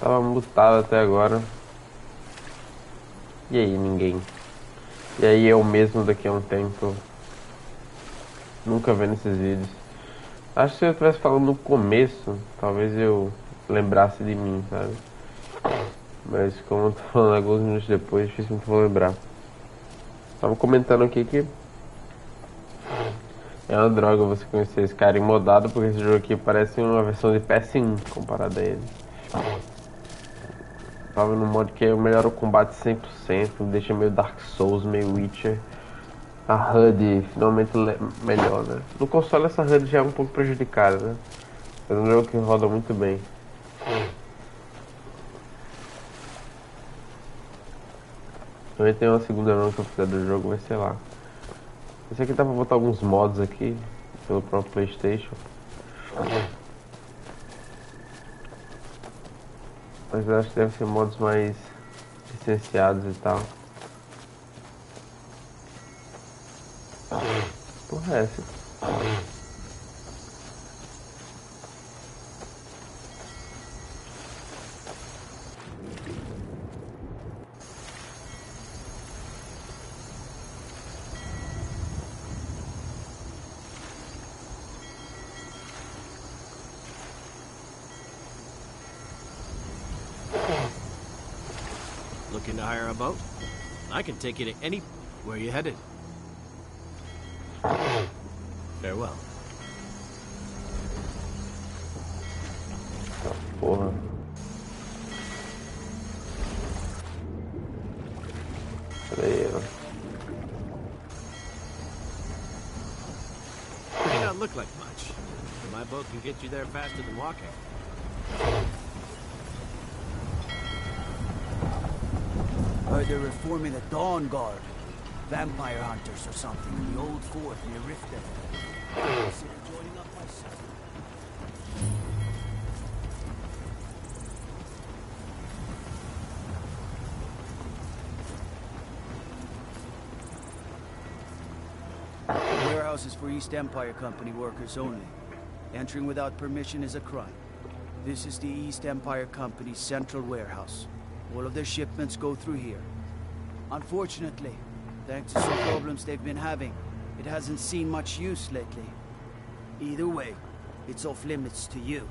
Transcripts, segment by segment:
Tava mutado até agora. E aí, ninguém? E aí, eu mesmo daqui a um tempo. Nunca vendo esses vídeos. Acho que se eu estivesse falando no começo, talvez eu lembrasse de mim, sabe? Mas como eu tô falando alguns minutos depois, dificilmente vou lembrar. Tava comentando aqui que é uma droga você conhecer esse cara em modado, porque esse jogo aqui parece uma versão de PS1 comparada a ele. Tava no modo que melhora o combate 100%, deixa meio Dark Souls, meio Witcher. A HUD finalmente melhor, né? No console essa HUD já é um pouco prejudicada, né? Mas é um jogo que roda muito bem. Também tem uma segunda run que eu fizer do jogo, vai ser lá. Esse aqui dá pra botar alguns mods aqui, pelo próprio PlayStation. Mas eu acho que deve ser mods mais licenciados e tal. Porra, é essa? Looking to hire a boat? I can take you to any... Where are you headed? Farewell. Porra. Pera aí, ó. May not look like much, but my boat can get you there faster than walking. Heard they're reforming the Dawn Guard. Vampire hunters or something in the old fort near Riften. Consider joining up myself. The warehouse is for East Empire Company workers only. Entering without permission is a crime. This is the East Empire Company's central warehouse. All of their shipments go through here. Unfortunately, thanks to some problems they've been having, it hasn't seen much use lately. Either way, it's off limits to you.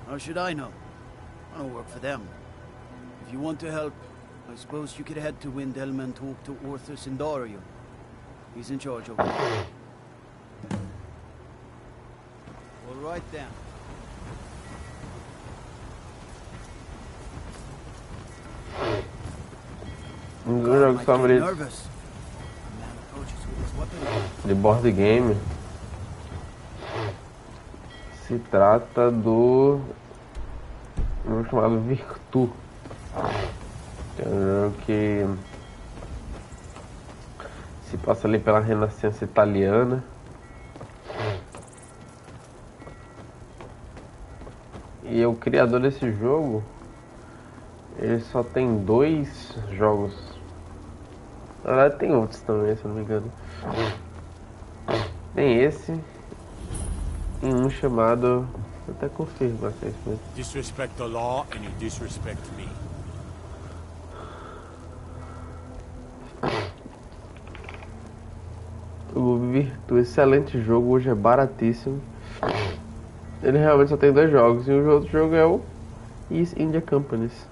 How should I know? I don't work for them. If you want to help, I suppose you could head to Windhelm and talk to Orthus Indario. He's in charge over there. All right then. Um dos jogos favoritos de board game se trata do jogo chamado Virtu, que é um jogo que se passa ali pela Renascença italiana. E o criador desse jogo, ele só tem 2 jogos. Na verdade tem outros também, se eu não me engano. Tem esse e um chamado... Vou até confirmar se é isso mesmo. Disrespect the law and you disrespect me. O Virtu, excelente jogo, hoje é baratíssimo. Ele realmente só tem 2 jogos e o outro jogo é o East India Companies.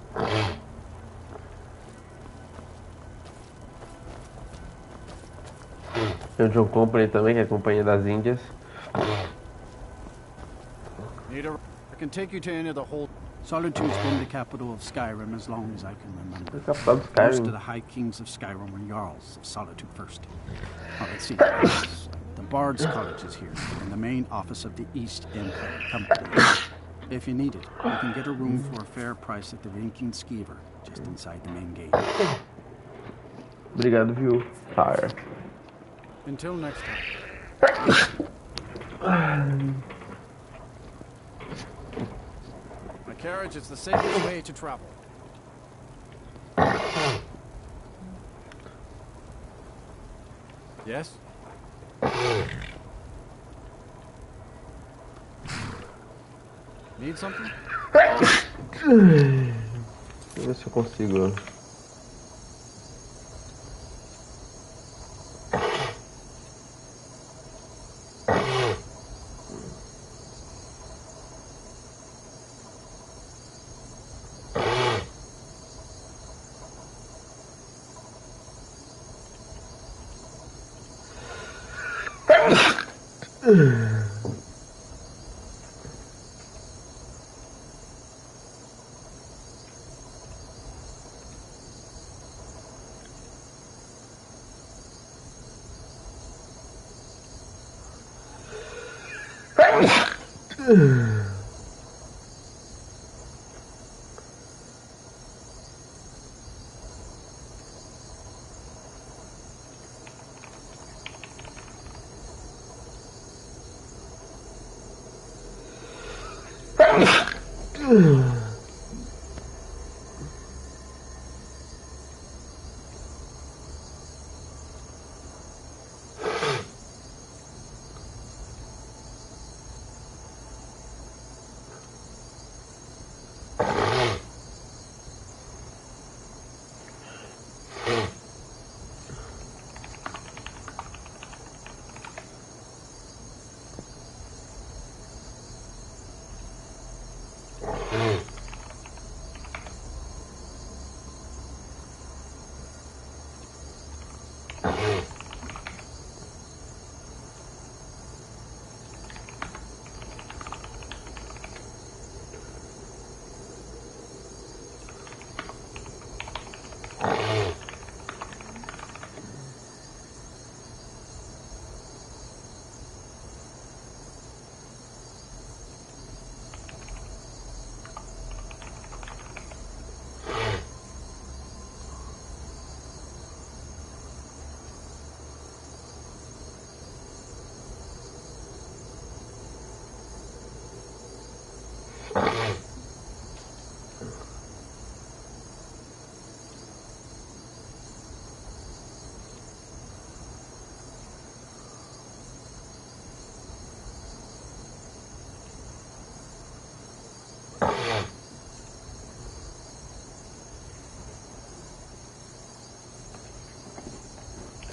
Tem o John Company também, que é a Companhia das Índias. I can take you to any of the whole... Solitude's been the capital of Skyrim as long as I can remember. A capital de Skyrim. Most of the High Kings of Skyrim were Jarls of Solitude first. Well, let's see. The Bard's College is here, in the main office of the East Empire Company. If you need it, you can get a room for a fair price at the Rinking Skeever, just inside the main gate. Obrigado, viu? Fire. Until next time. My carriage is the safest way to travel. Yes? Need something? Deixa eu ver se eu consigo.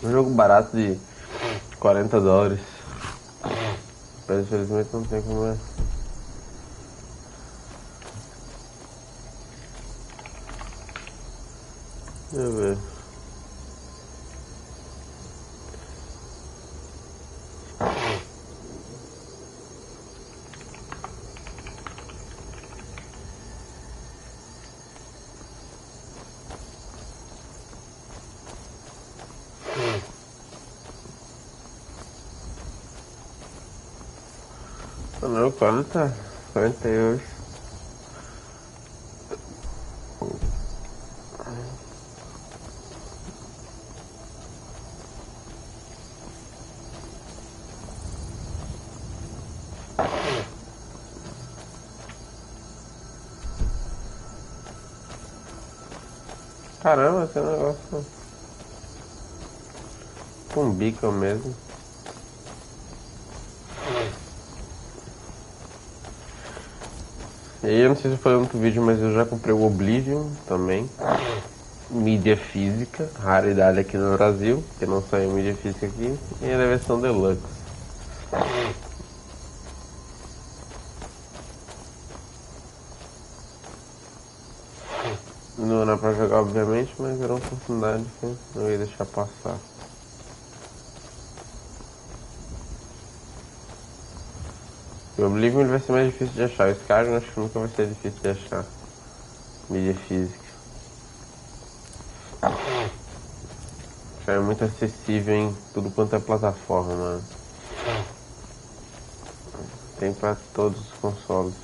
Um jogo barato de $40. Mas infelizmente não tem como é. Deixa eu ver. Não, 48. Caramba, esse negócio com bico mesmo. E aí, eu não sei se eu falei no outro vídeo, mas eu já comprei o Oblivion também. Mídia física, raridade aqui no Brasil, porque não saiu mídia física aqui. E ele é a versão Deluxe. Não era pra jogar, obviamente, mas era uma oportunidade que não ia deixar passar. O Oblivion ele vai ser mais difícil de achar. O Skyrim acho que nunca vai ser difícil de achar. Mídia física. Já é muito acessível em tudo quanto é plataforma, mano. Tem pra todos os consoles.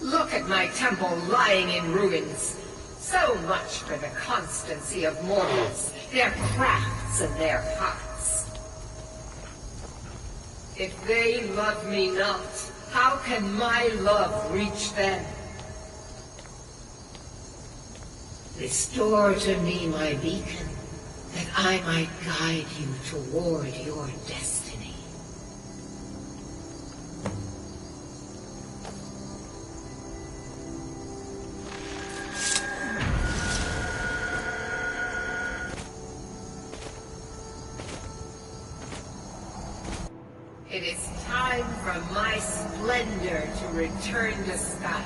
Look at my temple lying in ruins. So much for the constancy of mortals, their crafts and their hearts. If they love me not, how can my love reach them? Restore to me my beacon, that I might guide you toward your destiny. It is time for my splendor to return to Sky.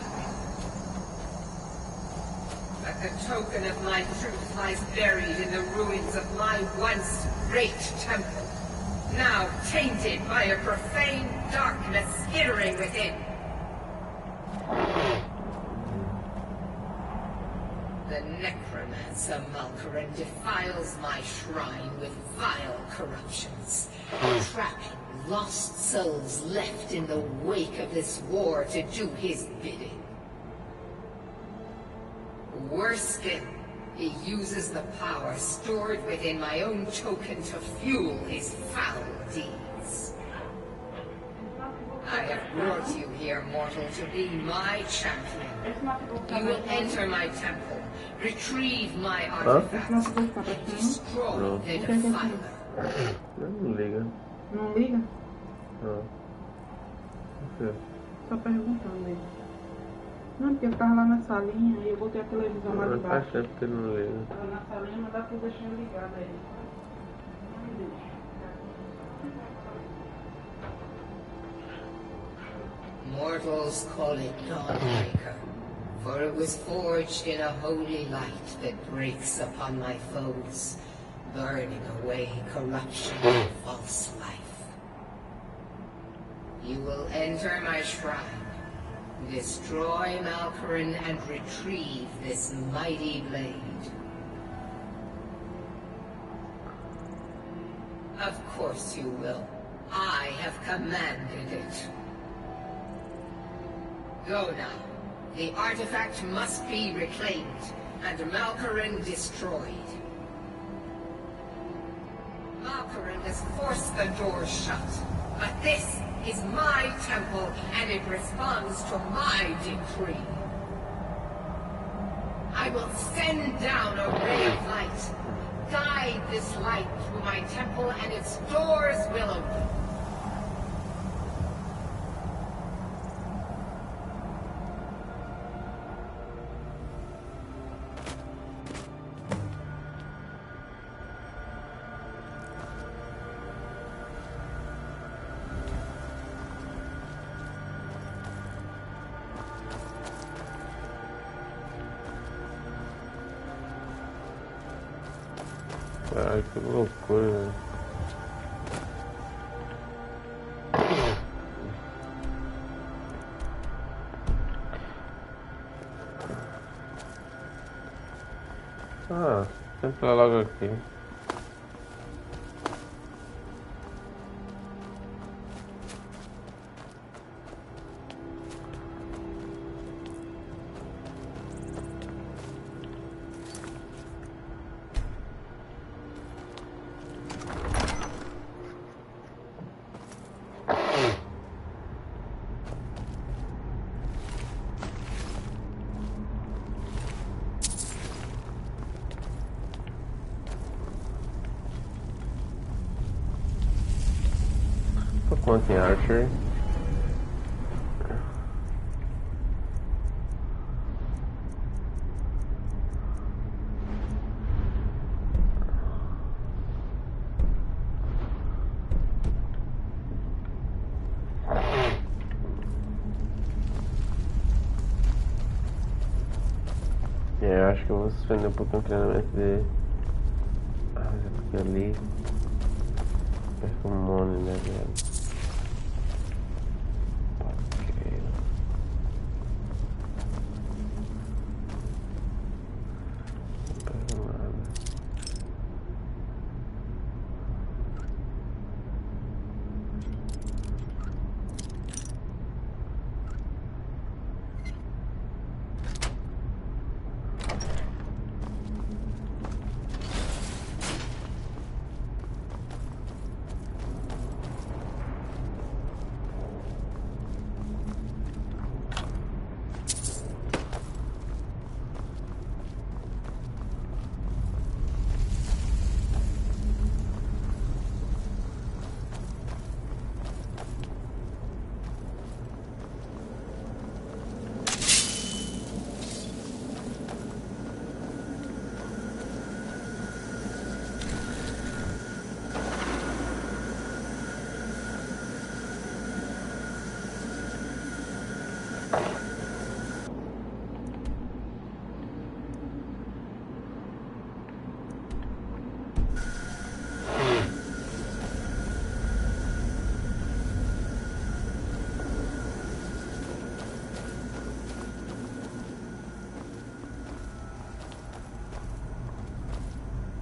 But the token of my truth lies buried in the ruins of my once great temple, now tainted by a profane darkness skittering within. The necromancer Malkaran defiles my shrine with vile corruptions, trapping lost souls left in the wake of this war to do his bidding. Worse still, he uses the power stored within my own token to fuel his foul deeds. I have brought you here, mortal, to be my champion. You will enter my temple, retrieve my artifacts, and destroy the defiler. Não liga. Não liga? Não. Por quê? Só perguntando aí. Não, porque eu tava lá na salinha e eu botei a televisão lá de Não tá baixo. achando que não liga. Tava na salinha, mas dá pra eu deixar ligado aí. Não deixa. Mortals call it Dawnbreaker, for it was forged in a holy light that breaks upon my foes, burning away corruption and false life. You will enter my shrine, destroy Malkaran, and retrieve this mighty blade. Of course you will. I have commanded it. Go now. The artifact must be reclaimed, and Malkaran destroyed. Malkaran has forced the doors shut, but this is my temple, and it responds to my decree. I will send down a ray of light. Guide this light through my temple, and its doors will open. Ai, que loucura, velho. Ah, entra logo aqui. Quanto em Archer? Eu acho que eu vou suspender um pouquinho o treinamento dele. Ah, mas é porque ali perco um monte, né, velho?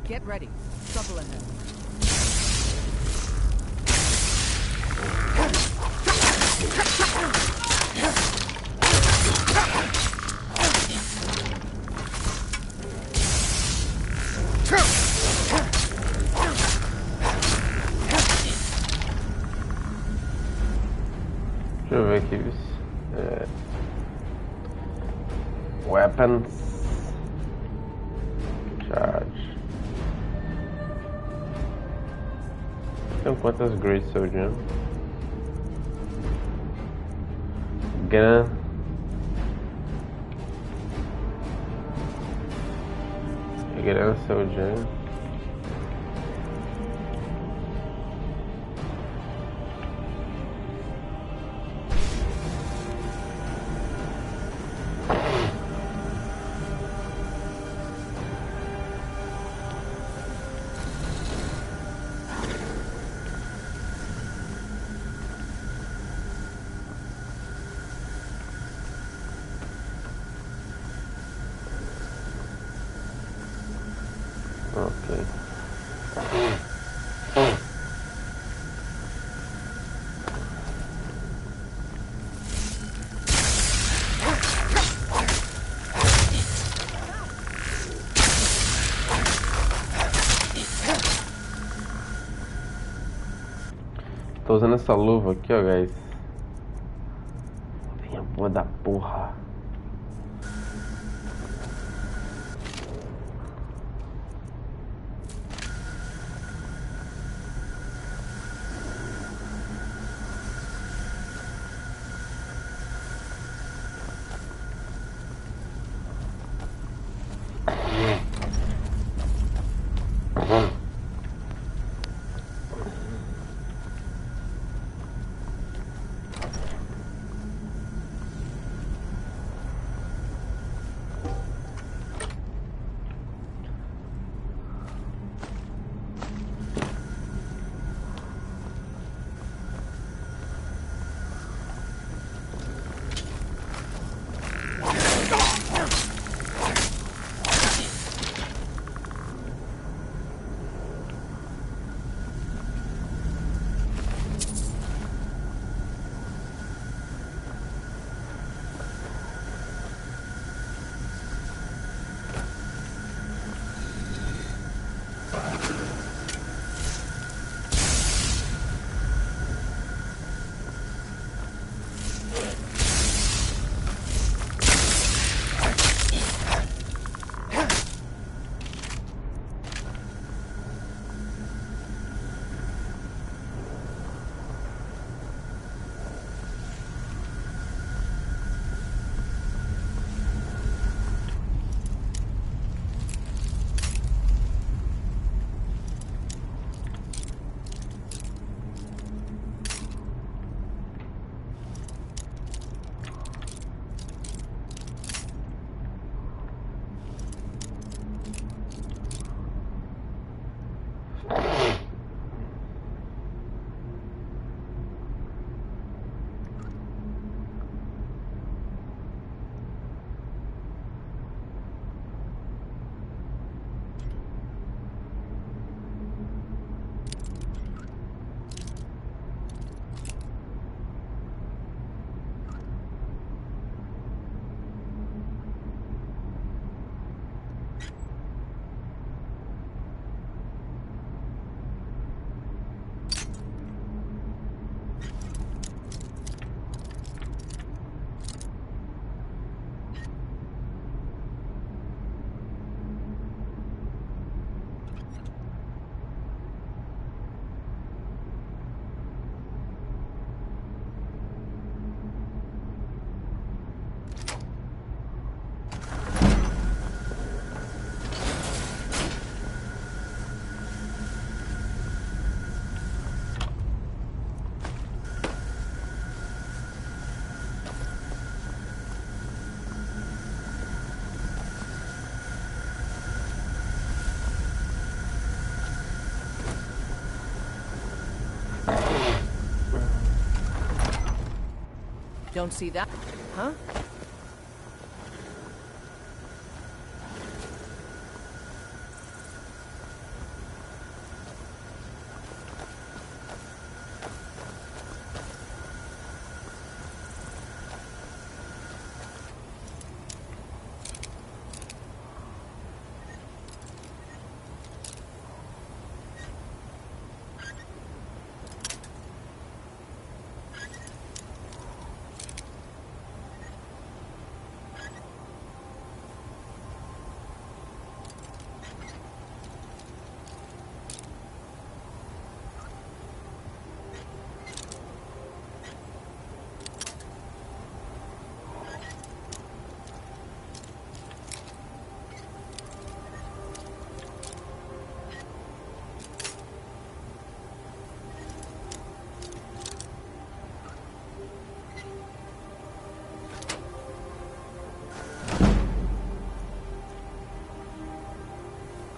Get ready. Trouble ahead. Deixa eu ver aqui. Weapons. Charge. Tem quantas Great Soldier? Gun. Grand Soldier. Ok. Tô usando essa luva aqui, ó, guys. Vinha boa da porra. Don't see that? Huh?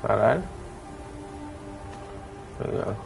Caralho. Legal.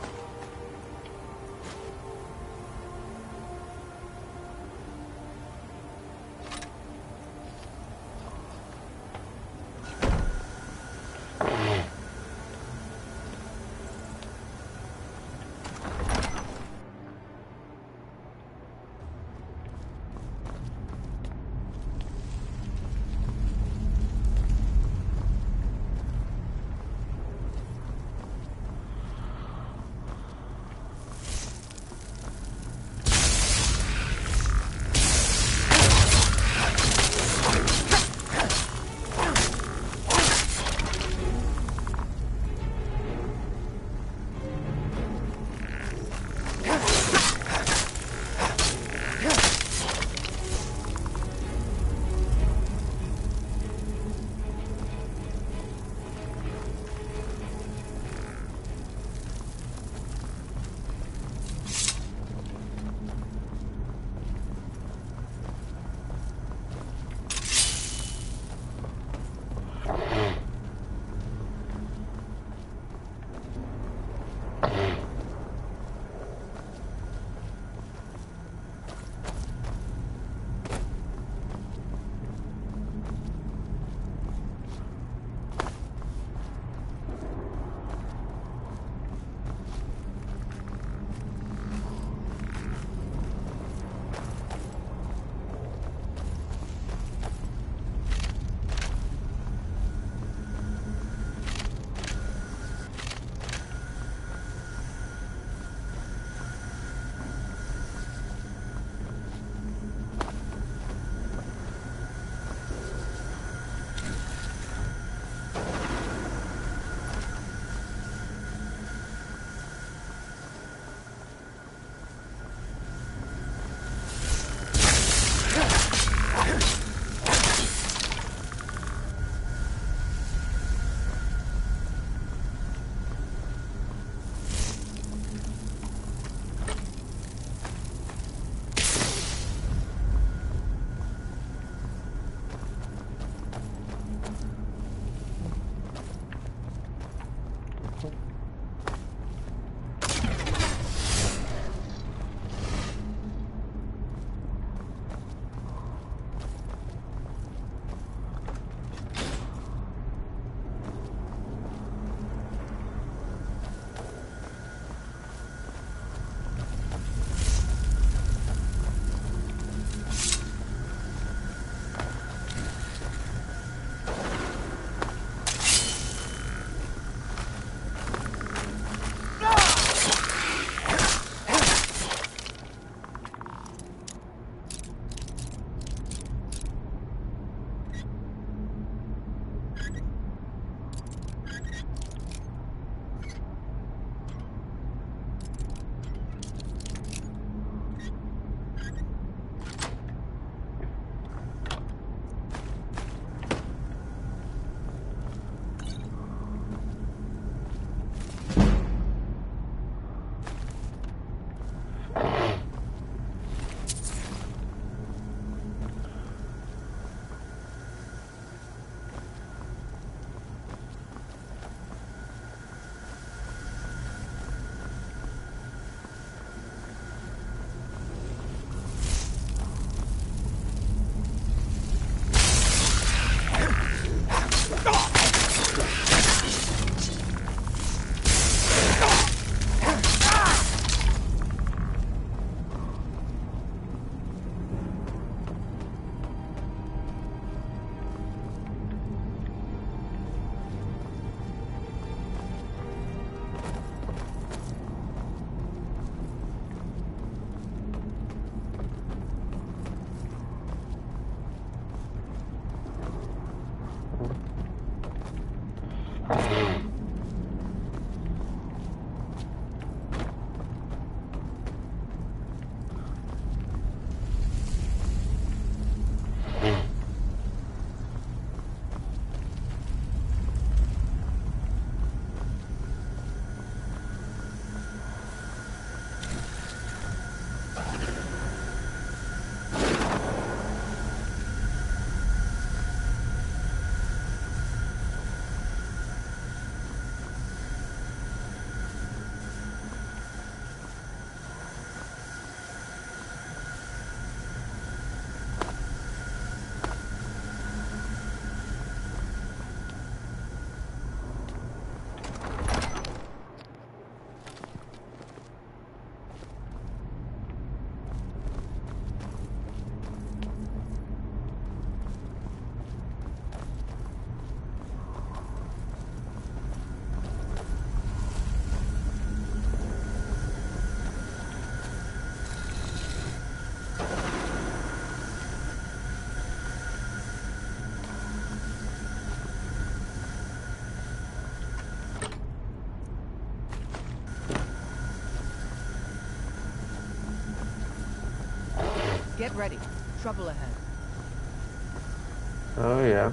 Get ready. Trouble ahead. Oh yeah.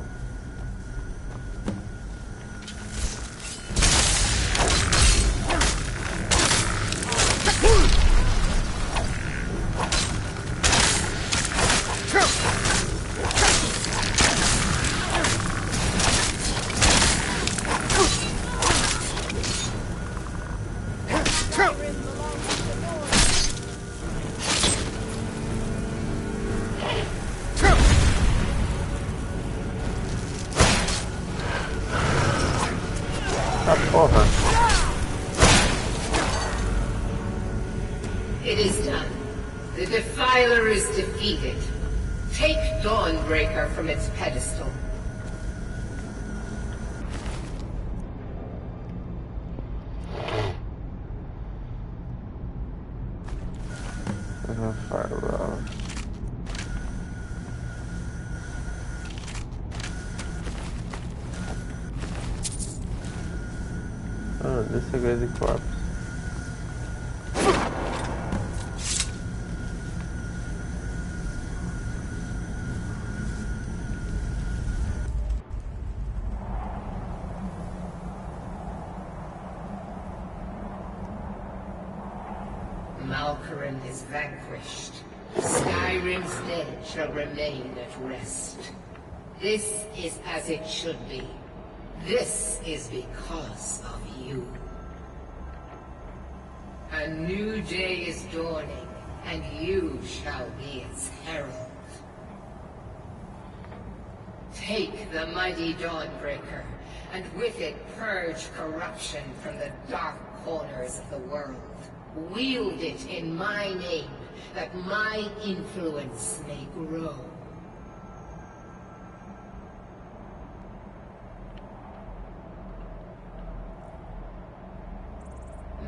Porra. It is done. The Defiler is defeated. Take Dawnbreaker from its pedestal. Firewall. Oh, desagregue corpos. Malkoran is vanquished. Skyrim's dead shall remain at rest. This is as it should be. This is because of you. A new day is dawning, and you shall be its herald. Take the mighty Dawnbreaker, and with it purge corruption from the dark corners of the world. Wield it in my name, that my influence may grow.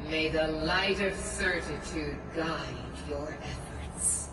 May the light of certitude guide your efforts.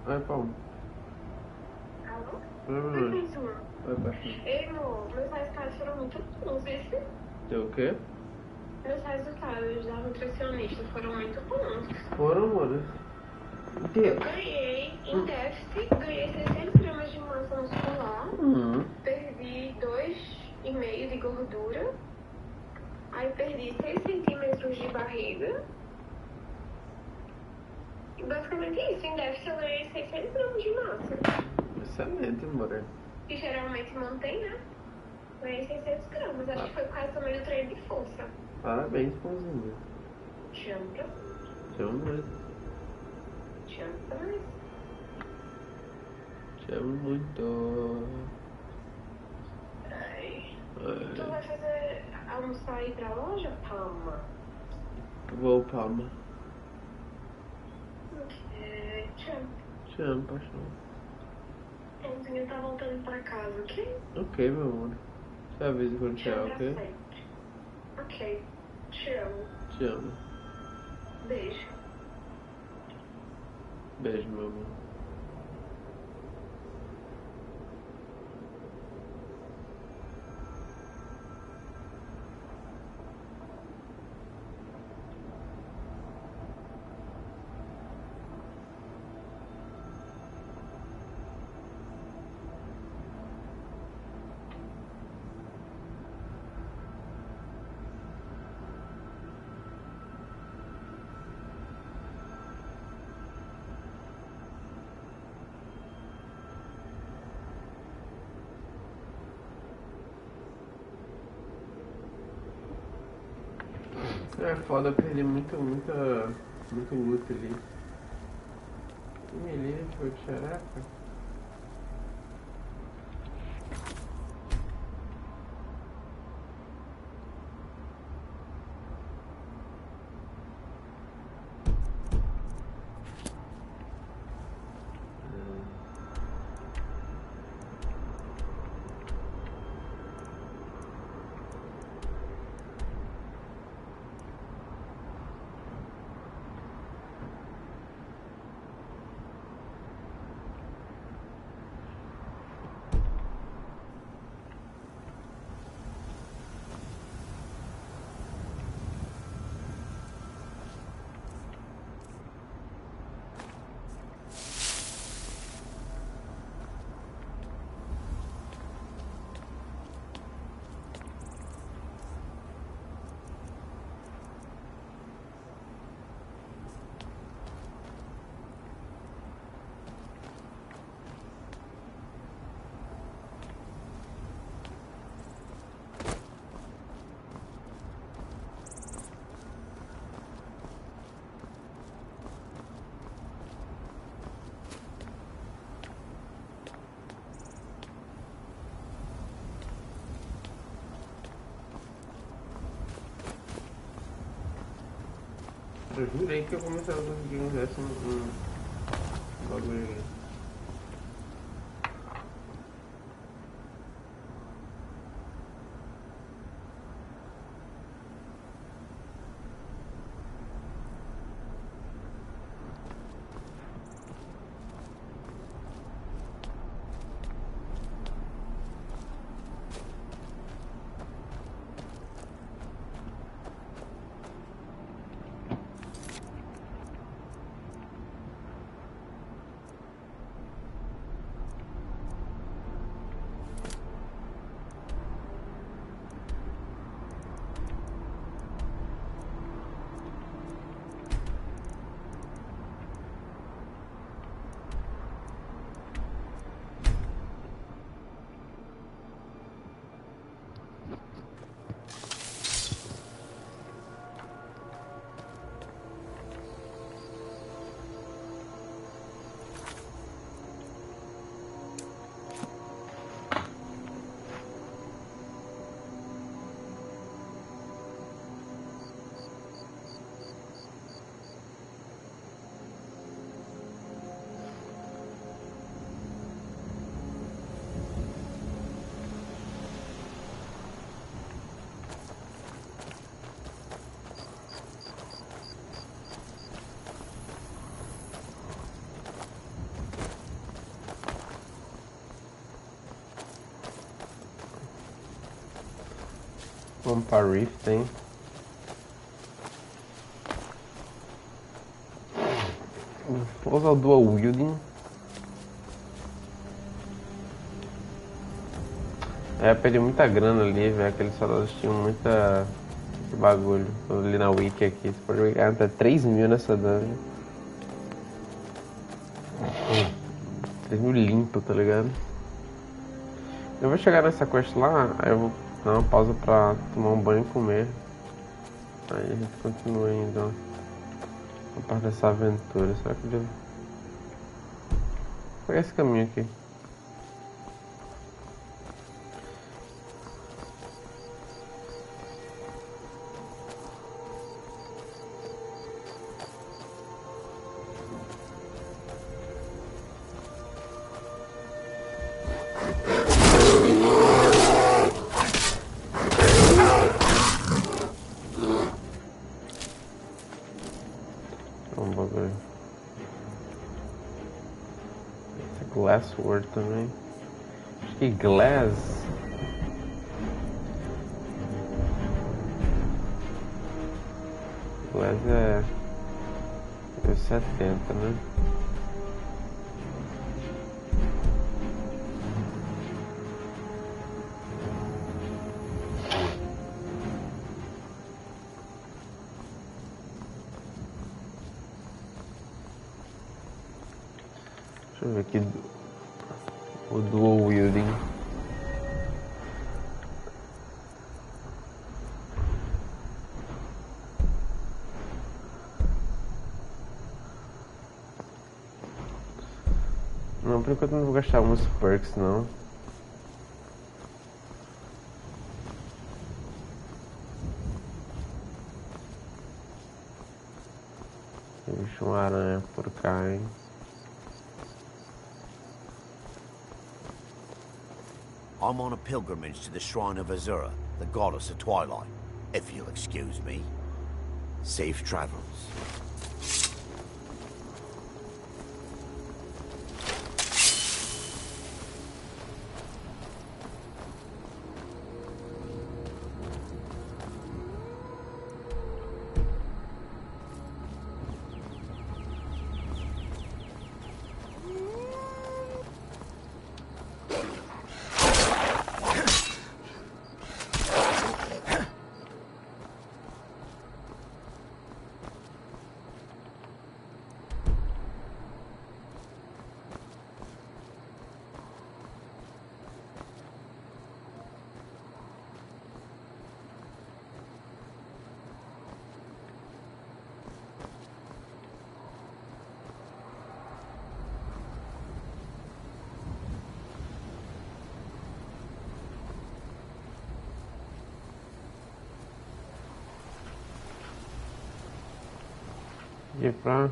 Oi, Paulo. Alô? Oi, Professor. Oi, Paixão. Ei, amor, meus resultados foram muito bons, esse? Deu o quê? Meus resultados da nutricionista foram muito bons. Foram, amor. O quê? Eu ganhei, em déficit, ganhei 600 gramas de massa muscular, perdi 2,5 de gordura, aí perdi 6 centímetros de barriga. E basicamente isso, em déficit eu ganhei 600 gramas de massa. Excelente, amor. Que geralmente mantém, né? Ganhei 600 gramas, acho que foi por causa também do treino de força. Parabéns, pãozinho. Te amo, tá? Te amo mesmo. Te amo também. Te amo muito. Tu vai fazer almoçar e ir pra loja, Palma? Vou, Palma. Te amo. Te amo, paixão. Pãozinho tá voltando pra casa, ok? Ok, meu amor. Você avisa quando Te chegar, amo pra ok? sempre. Ok. Te amo. Te amo. Beijo. Beijo, meu amor. É foda, perder muito luta ali. Melee foi de xereca. Eu jurei que eu começava a conseguir um bagulho ali. Vamos pra Rift, hein? Vou usar o Dual Wielding. É, perdi muita grana ali, velho. Aqueles soldados tinham muita bagulho. Tô ali na wiki aqui. Você pode pegar até 3 mil nessa dungeon. 3 mil limpo, tá ligado? Eu vou chegar nessa quest lá, aí eu vou dar uma pausa pra tomar um banho e comer. Aí a gente continua indo, ó. A parte dessa aventura. Será que eu devo... Vou pegar esse caminho aqui. um bagulho. Esse é glassware também. Acho que glass. Glass é 70, né? Deixa eu ver aqui o dual wielding. Não, por enquanto não vou gastar alguns perks não. Deixa uma aranha por cá, hein? I'm on a pilgrimage to the shrine of Azura, the goddess of twilight. If you'll excuse me. Safe travels. E pra...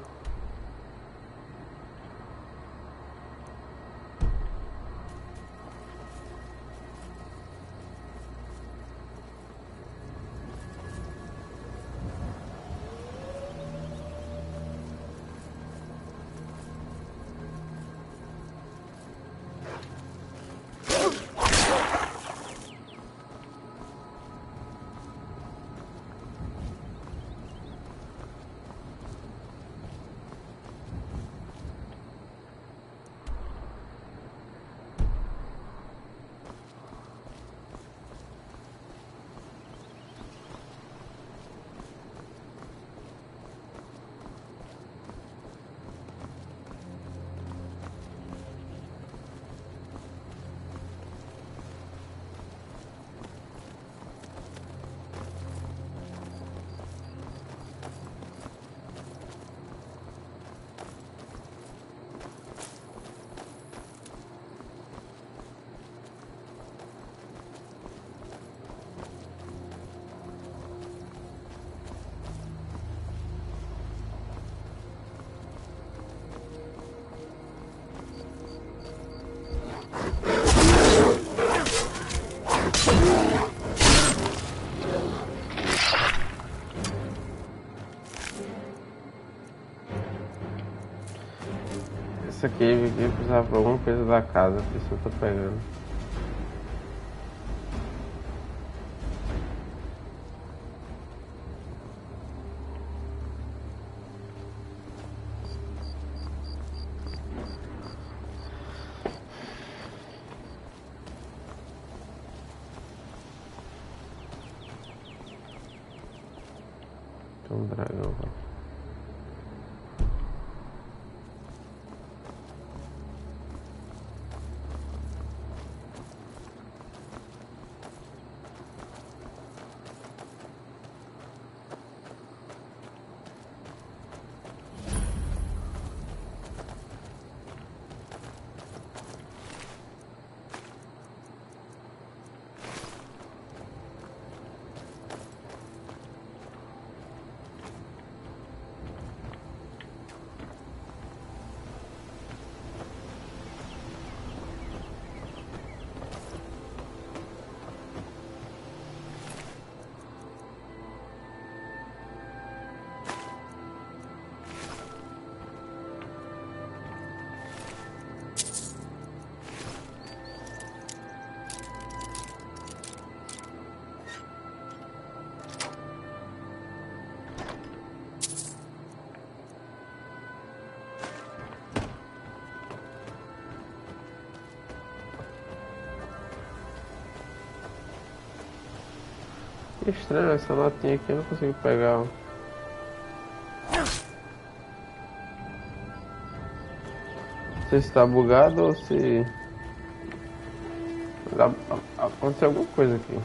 Essa aqui eu precisava pra alguma coisa da casa, por isso eu tô pegando. Tem um dragão lá. Estranho, essa latinha aqui eu não consigo pegar. Não sei se tá bugado ou se... Aconteceu alguma coisa aqui.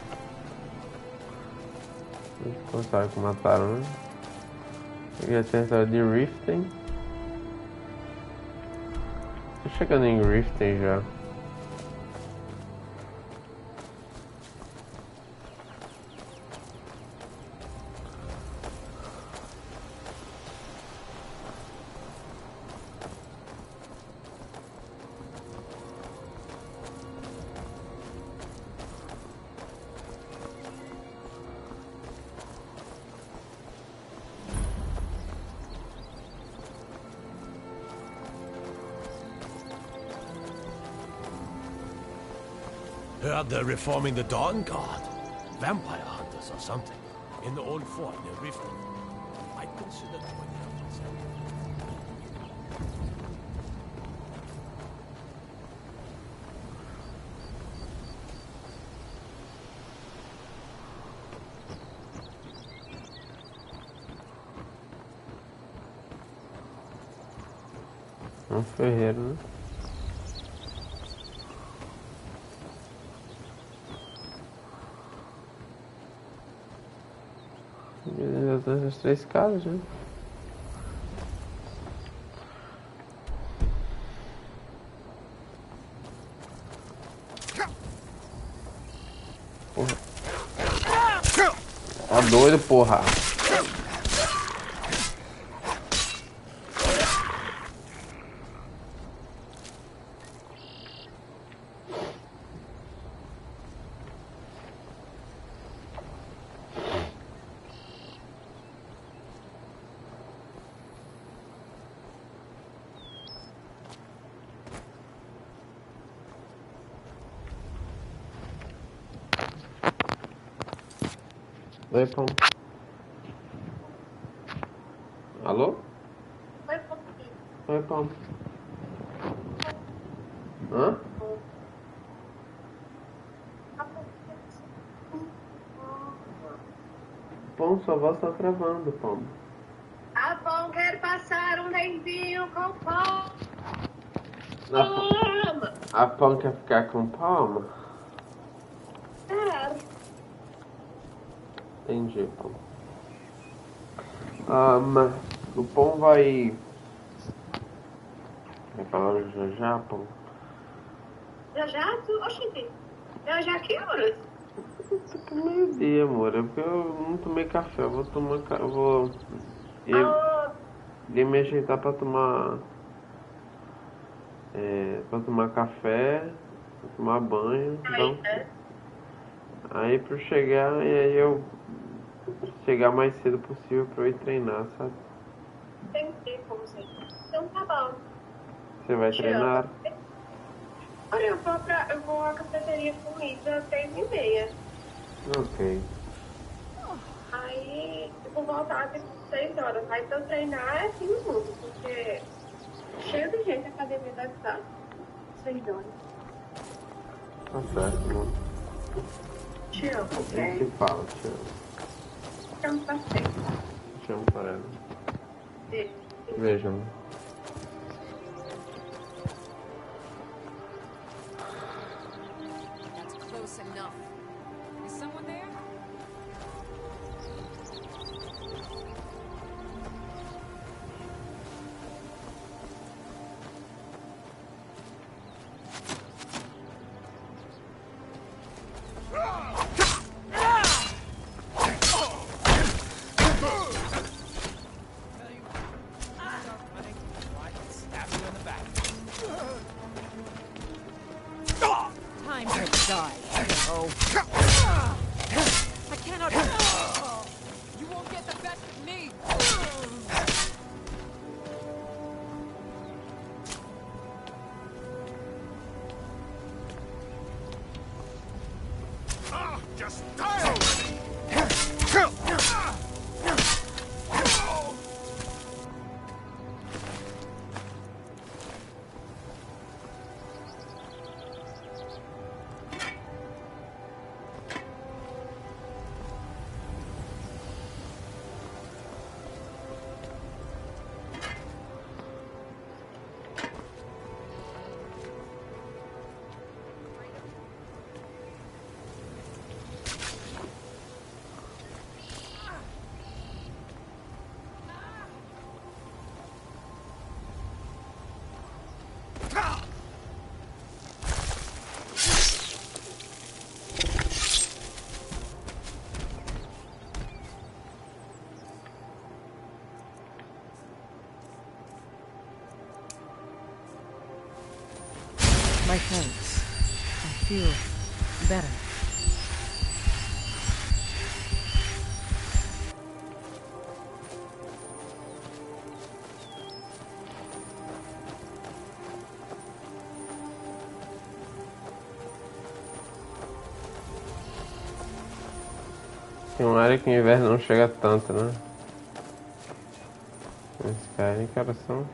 Não sabe que mataram, né? Aqui a território de Riften. Tô chegando em Riften já. Heard they're reforming the Dawn Guard. Vampire hunters or something. In the old fort near Riften. I'd consider joining up myself. Um ferreiro, né? As 3 casas, né? Porra. Ó doido, porra. Oi, Pão. Alô? Oi, Pão. Oi, Pão. Hã? Pão, sua voz tá travando, Pão. A Pão quer passar um tempinho com Pão. A Pão quer ficar com Pão? É. Entendi, Pão. O Pão vai falar já, Pão? Já? Oxente. Já que horas? Meio-dia, amor. É porque eu não tomei café. Eu vou tomar eu vou ir me ajeitar pra tomar café, pra tomar banho. Então, aí pra eu chegar, e aí eu chegar mais cedo possível pra eu ir treinar, sabe? Entendi, como sei. Então tá bom. Você vai treinar? Olha, eu vou à cafeteria comida às 6h30. Ok. Aí eu vou voltar às 6 horas. Aí pra eu treinar é 5 minutos, porque cheio de gente a academia deve estar 6 horas. Tá certo, amor. Te amo, A ok? gente se fala, te amo. Te amo pra sempre. Te amo, para ela. Beijo. Beijo, amor. That's close enough. Is someone there? Start running. Like else, I feel better. Tem uma área que o inverno não chega tanto, né? Esse cara, cara, são...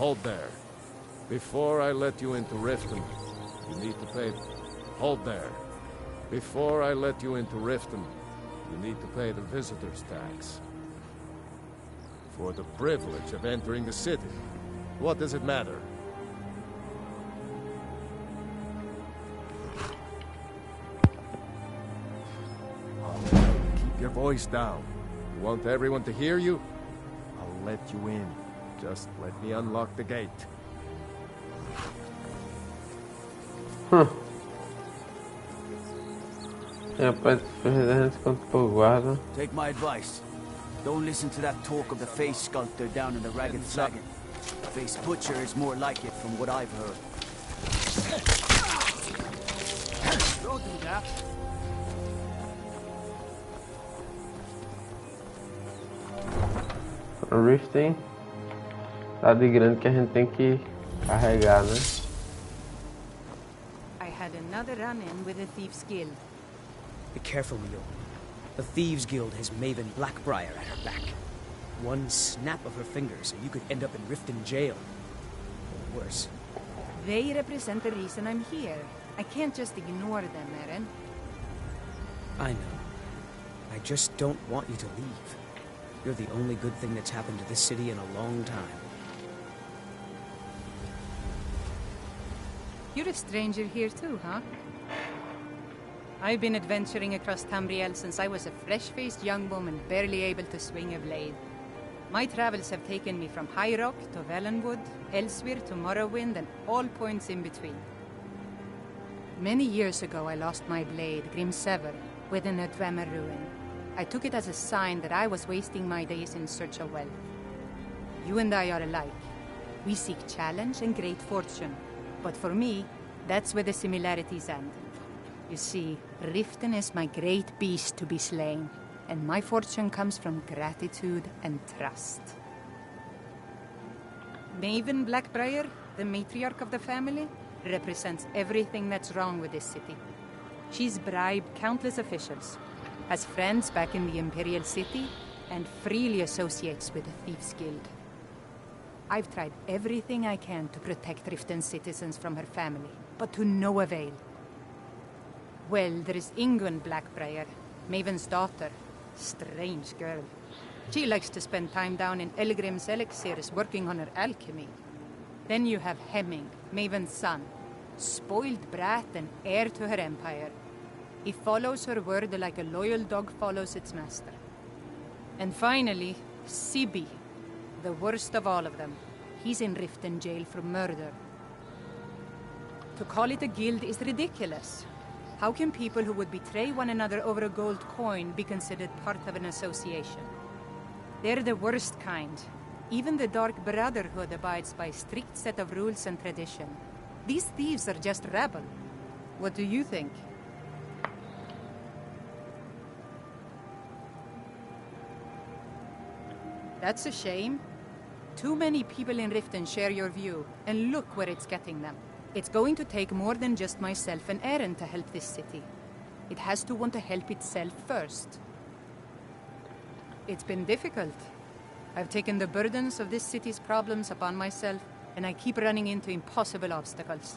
Hold there. Before I let you into Riften, you need to pay... Hold there. Before I let you into Riften, you need to pay the visitor's tax. For the privilege of entering the city. What does it matter? Keep your voice down. You want everyone to hear you? I'll let you in. Just let me unlock the gate. Take my advice. Don't listen to that talk of the face sculptor down in the Ragged Flagon. Face butcher is more like it from what I've heard. Don't do that. Rifting. Tá de grande que a gente tem que carregar, né? I had another run-in with the Thieves' Guild. Be careful, Mio. The Thieves' Guild has Maven Blackbriar at her back. One snap of her fingers and you could end up in Riften jail. Or worse. They represent the reason I'm here. I can't just ignore them, Eren. I know. I just don't want you to leave. You're the only good thing that's happened to this city in a long time. You're a stranger here too, huh? I've been adventuring across Tamriel since I was a fresh-faced young woman barely able to swing a blade. My travels have taken me from High Rock to Valenwood, Elsewhere to Morrowind, and all points in between. Many years ago I lost my blade, Grimsever, within a Dwemer ruin. I took it as a sign that I was wasting my days in search of wealth. You and I are alike. We seek challenge and great fortune. But for me, that's where the similarities end. You see, Riften is my great beast to be slain, and my fortune comes from gratitude and trust. Maven Blackbriar, the matriarch of the family, represents everything that's wrong with this city. She's bribed countless officials, has friends back in the Imperial City, and freely associates with the Thieves Guild. I've tried everything I can to protect Riften's citizens from her family, but to no avail. Well, there is Ingun Blackbriar, Maven's daughter. Strange girl. She likes to spend time down in Elgrim's elixirs working on her alchemy. Then you have Hemming, Maven's son. Spoiled brat and heir to her empire. He follows her word like a loyal dog follows its master. And finally, Sibi, the worst of all of them. He's in Riften jail for murder. To call it a guild is ridiculous. How can people who would betray one another over a gold coin be considered part of an association? They're the worst kind. Even the Dark Brotherhood abides by a strict set of rules and tradition. These thieves are just rabble. What do you think? That's a shame. Too many people in Riften share your view, and look where it's getting them. It's going to take more than just myself and Eren to help this city. It has to want to help itself first. It's been difficult. I've taken the burdens of this city's problems upon myself, and I keep running into impossible obstacles.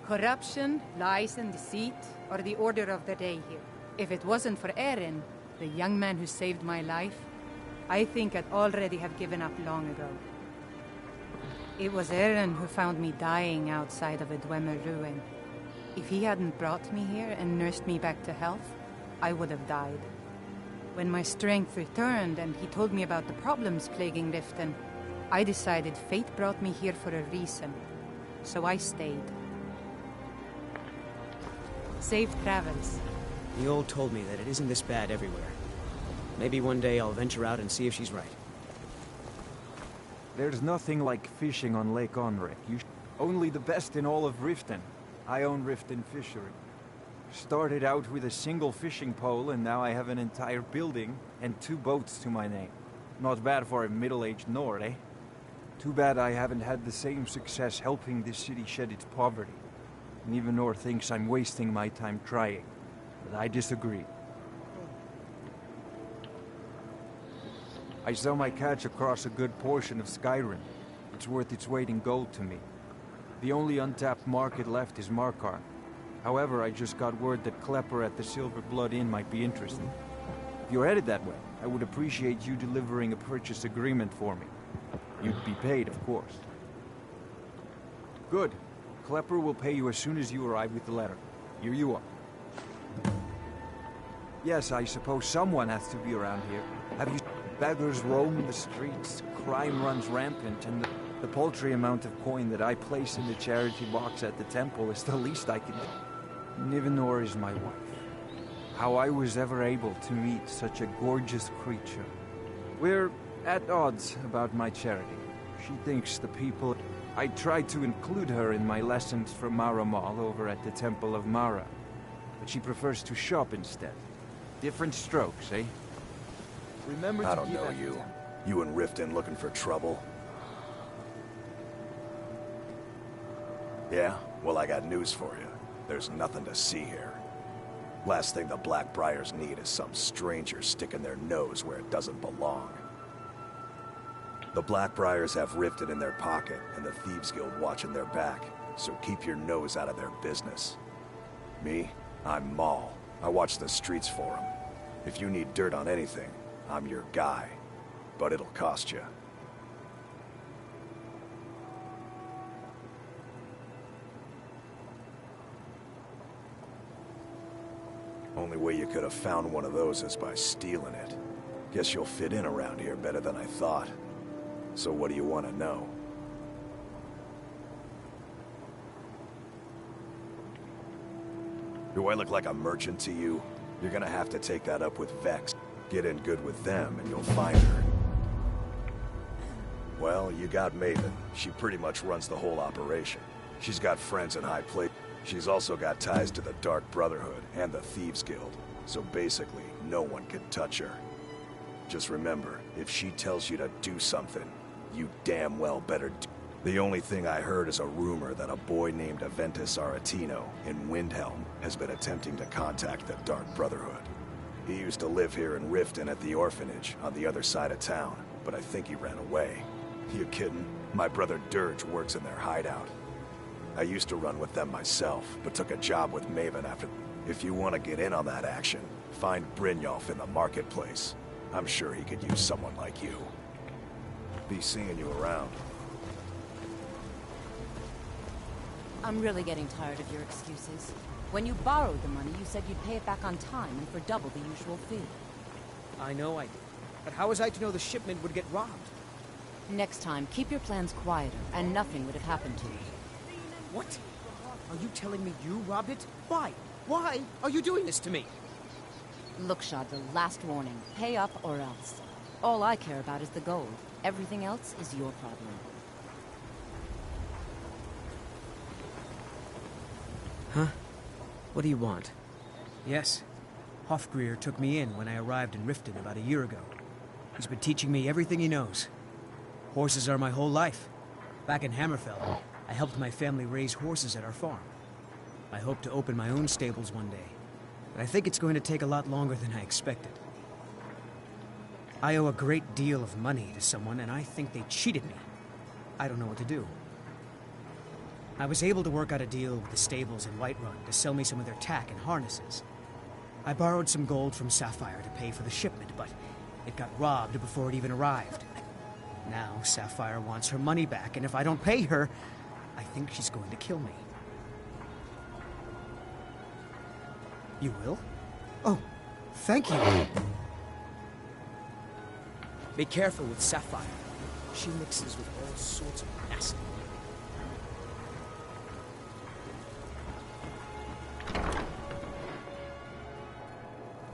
Corruption, lies, and deceit are the order of the day here. If it wasn't for Eren, the young man who saved my life, I think I'd already have given up long ago. It was Eren who found me dying outside of a Dwemer ruin. If he hadn't brought me here and nursed me back to health, I would have died. When my strength returned and he told me about the problems plaguing Riften, I decided fate brought me here for a reason. So I stayed. Safe travels. The old told me that it isn't this bad everywhere. Maybe one day I'll venture out and see if she's right. There's nothing like fishing on Lake Onrek. Only the best in all of Riften. I own Riften Fishery. Started out with a single fishing pole, and now I have an entire building and 2 boats to my name. Not bad for a middle-aged Nord, eh? Too bad I haven't had the same success helping this city shed its poverty. And even Nord thinks I'm wasting my time trying. But I disagree. I sell my catch across a good portion of Skyrim. It's worth its weight in gold to me. The only untapped market left is Markarth. However, I just got word that Klepper at the Silver Blood Inn might be interested. If you're headed that way, I would appreciate you delivering a purchase agreement for me. You'd be paid, of course. Good. Klepper will pay you as soon as you arrive with the letter. Here you are. Yes, I suppose someone has to be around here. Have you... Beggars roam the streets, crime runs rampant, and the paltry amount of coin that I place in the charity box at the temple is the least I can do. Nivenor is my wife. How I was ever able to meet such a gorgeous creature. We're at odds about my charity. She thinks the people... I tried to include her in my lessons for Maramal over at the Temple of Mara, but she prefers to shop instead. Different strokes, eh? Remember I don't know you. You in Riften looking for trouble? Yeah? Well, I got news for you. There's nothing to see here. Last thing the Blackbriars need is some stranger sticking their nose where it doesn't belong. The Blackbriars have Riften in their pocket, and the Thieves Guild watching their back, so keep your nose out of their business. Me? I'm Maul. I watch the streets for them. If you need dirt on anything, I'm your guy, but it'll cost you. Only way you could have found one of those is by stealing it. Guess you'll fit in around here better than I thought. So what do you want to know? Do I look like a merchant to you? You're gonna have to take that up with Vex. Get in good with them, and you'll find her. Well, you got Maven. She pretty much runs the whole operation. She's got friends in high place. She's also got ties to the Dark Brotherhood and the Thieves Guild. So basically, no one can touch her. Just remember, if she tells you to do something, You damn well better do. The only thing I heard is a rumor that a boy named Aventus Aretino in Windhelm has been attempting to contact the Dark Brotherhood. He used to live here in Riften at the orphanage on the other side of town, but I think he ran away. You kidding? My brother Dirge works in their hideout. I used to run with them myself, but took a job with Maven after... If you want to get in on that action, find Brynjolf in the marketplace. I'm sure he could use someone like you. Be seeing you around. I'm really getting tired of your excuses. When you borrowed the money, you said you'd pay it back on time and for double the usual fee. I know I did. But how was I to know the shipment would get robbed? Next time, keep your plans quieter, and nothing would have happened to you. What? Are you telling me you robbed it? Why? Why are you doing this to me? Look, Shadra, last warning. Pay up or else. All I care about is the gold. Everything else is your problem. Huh? What do you want? Yes. Hofgrir took me in when I arrived in Riften about a year ago. He's been teaching me everything he knows. Horses are my whole life. Back in Hammerfell, I helped my family raise horses at our farm. I hope to open my own stables one day, but I think it's going to take a lot longer than I expected. I owe a great deal of money to someone, and I think they cheated me. I don't know what to do. I was able to work out a deal with the stables in Whiterun to sell me some of their tack and harnesses. I borrowed some gold from Sapphire to pay for the shipment, but it got robbed before it even arrived. Now Sapphire wants her money back, and if I don't pay her, I think she's going to kill me. You will? Oh, thank you. Be careful with Sapphire. She mixes with all sorts of acid.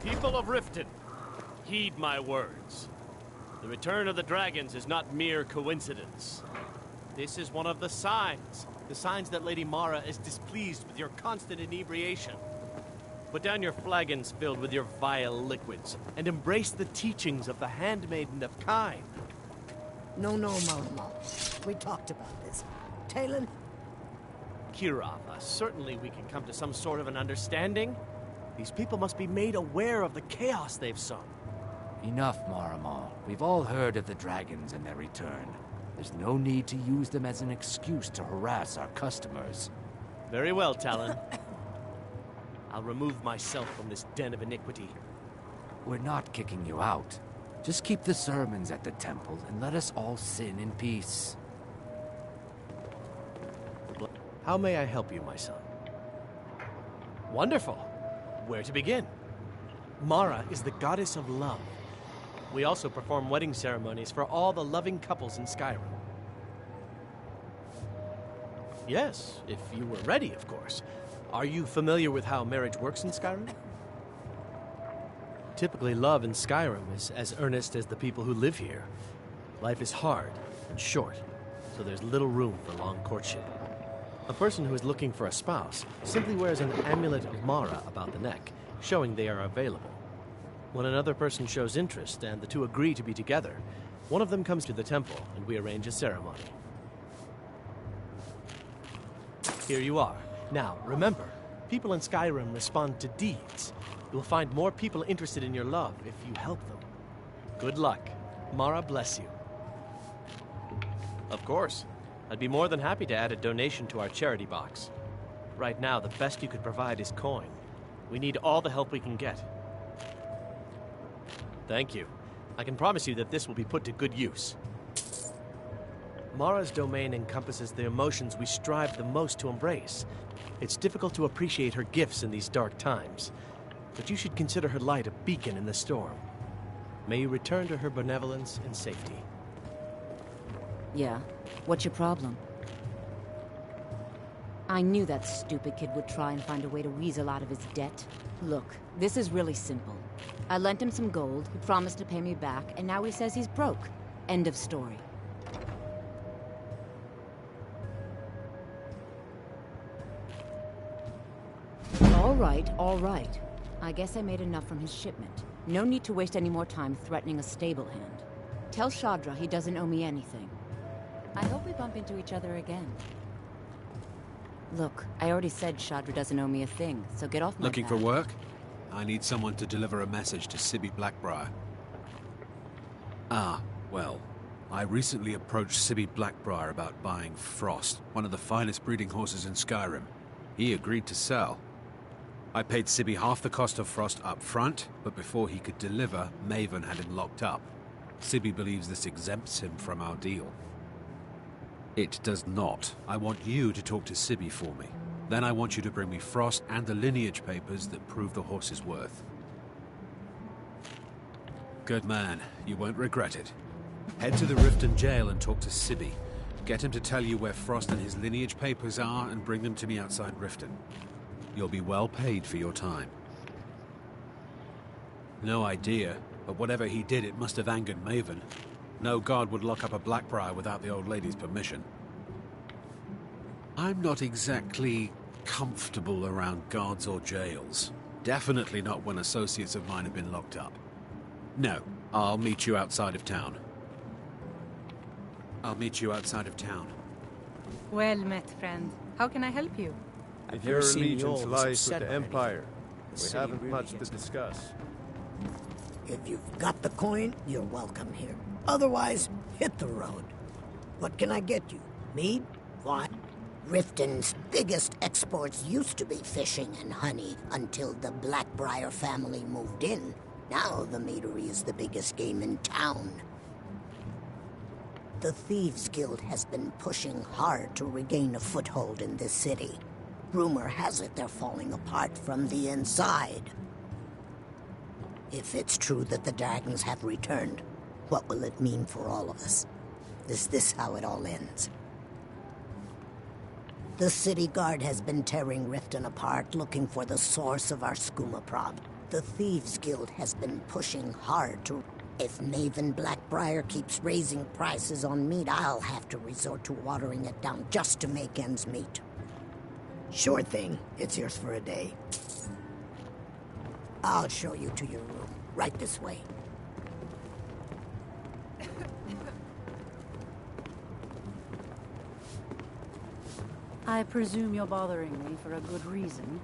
People of Riften, heed my words. The return of the dragons is not mere coincidence. This is one of the signs that Lady Mara is displeased with your constant inebriation. Put down your flagons filled with your vile liquids, and embrace the teachings of the Handmaiden of Kine. No, Mama. We talked about this. Talon? Kirava, certainly we can come to some sort of an understanding. These people must be made aware of the chaos they've sown. Enough, Maramal. We've all heard of the dragons and their return. There's no need to use them as an excuse to harass our customers. Very well, Talon. I'll remove myself from this den of iniquity. We're not kicking you out. Just keep the sermons at the temple and let us all sin in peace. How may I help you, my son? Wonderful. Where to begin? Mara is the goddess of love. We also perform wedding ceremonies for all the loving couples in Skyrim. Yes, if you were ready, of course. Are you familiar with how marriage works in Skyrim? Typically, love in Skyrim is as earnest as the people who live here. Life is hard and short, so there's little room for long courtship. A person who is looking for a spouse simply wears an amulet of Mara about the neck, showing they are available. When another person shows interest and the two agree to be together, one of them comes to the temple and we arrange a ceremony. Here you are. Now, remember, people in Skyrim respond to deeds. You'll find more people interested in your love if you help them. Good luck. Mara bless you. Of course. I'd be more than happy to add a donation to our charity box. Right now, the best you could provide is coin. We need all the help we can get. Thank you. I can promise you that this will be put to good use. Mara's domain encompasses the emotions we strive the most to embrace. It's difficult to appreciate her gifts in these dark times, but you should consider her light a beacon in the storm. May you return to her benevolence in safety. Yeah? What's your problem? I knew that stupid kid would try and find a way to weasel out of his debt. Look, this is really simple. I lent him some gold, he promised to pay me back, and now he says he's broke. End of story. All right. I guess I made enough from his shipment. No need to waste any more time threatening a stable hand. Tell Shadra he doesn't owe me anything. I hope we bump into each other again. Look, I already said Shadra doesn't owe me a thing, so get off my Looking back. for work? I need someone to deliver a message to Sibby Blackbriar. Ah, well, I recently approached Sibby Blackbriar about buying Frost, one of the finest breeding horses in Skyrim. He agreed to sell. I paid Sibby half the cost of Frost up front, but before he could deliver, Maven had him locked up. Sibby believes this exempts him from our deal. It does not. I want you to talk to Sibby for me. Then I want you to bring me Frost and the lineage papers that prove the horse's worth. Good man. You won't regret it. Head to the Riften jail and talk to Sibby. Get him to tell you where Frost and his lineage papers are and bring them to me outside Riften. You'll be well paid for your time. No idea, but whatever he did, it must have angered Maven. No god would lock up a Blackbriar without the old lady's permission. I'm not exactly comfortable around guards or jails. Definitely not when associates of mine have been locked up. No, I'll meet you outside of town. I'll meet you outside of town. Well met, friend. How can I help you? If your allegiance lies with the Empire, we haven't much to discuss. If you've got the coin, you're welcome here. Otherwise, hit the road. What can I get you? Mead? Wine? Riften's biggest exports used to be fishing and honey until the Blackbriar family moved in. Now the meadery is the biggest game in town. The Thieves Guild has been pushing hard to regain a foothold in this city. Rumor has it they're falling apart from the inside. If it's true that the dragons have returned, what will it mean for all of us? Is this how it all ends? The city guard has been tearing Riften apart, looking for the source of our skooma prob. The Thieves Guild has been pushing hard to... If Maven Blackbriar keeps raising prices on meat, I'll have to resort to watering it down just to make ends meet. Sure thing. It's yours for a day. I'll show you to your room. Right this way. I presume you're bothering me for a good reason.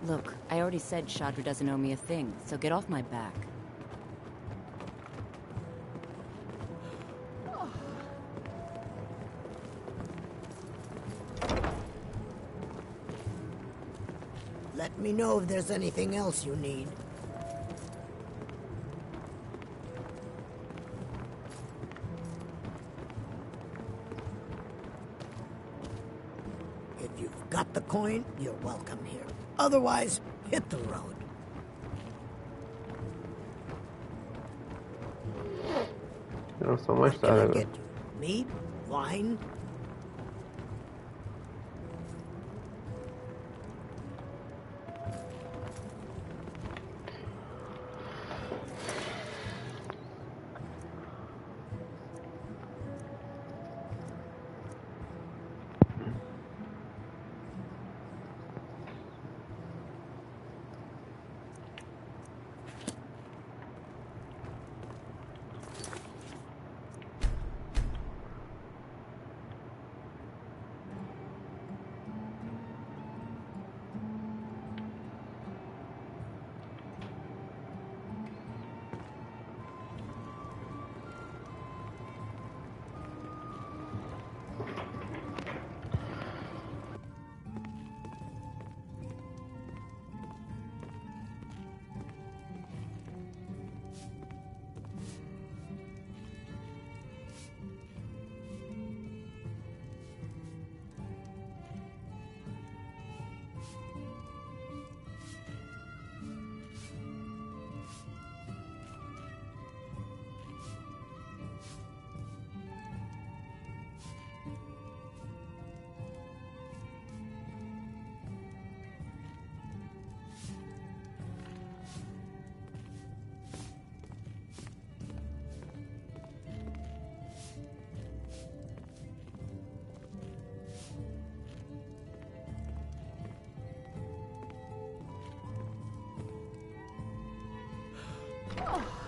Look, I already said Shadra doesn't owe me a thing, so get off my back. Let me know if there's anything else you need. If you've got the coin, you're welcome here. Otherwise, hit the road. Não sou mais What can I tarde get agora. you? Meat? Wine? Oh.